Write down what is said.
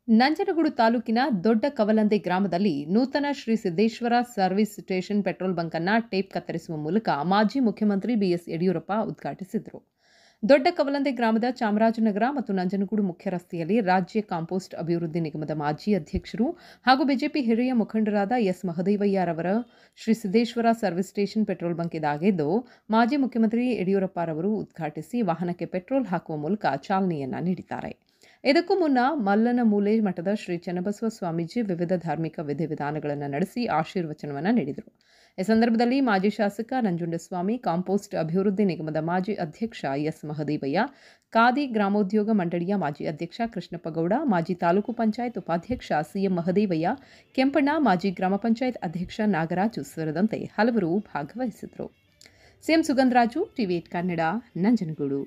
ನಂಜನಗೂಡು ತಾಲೂಕಿನ ದೊಡ್ಡ ಕವಲಂದೆ ಗ್ರಾಮದಲ್ಲಿ ನೂತನ Shri Siddeshwara service station petrol bunk ಅನ್ನು ಟೇಪ್ ಕತ್ತರಿಸುವ ಮೂಲಕ ಮಾಜಿ ಮುಖ್ಯಮಂತ್ರಿ ಬಿಎಸ್ ಯಡಿಯೂರಪ್ಪ ಉದ್ಘಾಟಿಸಿದರು. ದೊಡ್ಡ ಕವಲಂದೆ ಗ್ರಾಮದ ಚಾಮರಾಜನಗರ ಮತ್ತು ನಂಜನಗೂಡು ಮುಖ್ಯ ರಸ್ತೆಯಲ್ಲಿ ರಾಜ್ಯ ಕಾಂಪೋಸ್ಟ್ ಅಭಿವೃದ್ಧಿ ನಿಗಮದ ಮಾಜಿ ಅಧ್ಯಕ್ಷರು ಹಾಗೂ ಬಿಜೆಪಿ ಹಿರಿಯ ಮುಖಂಡರಾದ ಎಸ್ ಮಹದೇವಯ್ಯರವರ Shri Siddeshwara service station petrol bunk ಇದಾಗಿದ್ದು, ಮಾಜಿ ಮುಖ್ಯಮಂತ್ರಿ ಯಡಿಯೂರಪ್ಪರವರು ಉದ್ಘಾಟಿಸಿ ವಾಹನಕ್ಕೆ ಪೆಟ್ರೋಲ್ ಹಾಕುವ ಮೂಲಕ ಚಾಲನೆಯನ್ನ ನೀಡಿದ್ದಾರೆ. ಇದಕ್ಕೂ ಮುನ್ನ ಮಲ್ಲನಮೂಲೆ ಮಠದ ಶ್ರೀ ಚನ್ನಬಸವ ಸ್ವಾಮೀಜಿ ವಿವಿಧ ಧಾರ್ಮಿಕ ವಿಧಿವಿಧಾನಗಳನ್ನು ನಡೆಸಿ ಆಶೀರ್ವಚನವನ್ನು ನೀಡಿದರು. ಈ ಸಂದರ್ಭದಲ್ಲಿ ಮಾಜಿ ಶಾಸಕ ನಂಜುಂಡಸ್ವಾಮಿ, ಕಾಂಪೋಸ್ಟ್ ಅಭಿವೃದ್ಧಿ ನಿಗಮದ ಮಾಜಿ ಅಧ್ಯಕ್ಷ ಎಸ್ ಮಹದೇವಯ್ಯ, ಖಾದಿ ಗ್ರಾಮೋದ್ಯೋಗ ಮಂಡಳಿಯ ಮಾಜಿ ಅಧ್ಯಕ್ಷ ಕೃಷ್ಣಪ್ಪಗೌಡ, ಮಾಜಿ ತಾಲೂಕು ಪಂಚಾಯತ್ ಉಪಾಧ್ಯಕ್ಷ ಸಿಎಂ ಮಹದೇವಯ್ಯ, ಕೆಂಪಣ್ಣ, ಮಾಜಿ ಗ್ರಾಮ ಪಂಚಾಯತ್ ಅಧ್ಯಕ್ಷ ನಾಗರಾಜು ಸೇರಿದಂತೆ ಹಲವರು ಭಾಗವಹಿಸಿದರು. ಸಿಎಂ ಸುಗಂಧರಾಜು, ಟಿವಿ8 ಕನ್ನಡ, ನಂಜನಗೂಡು.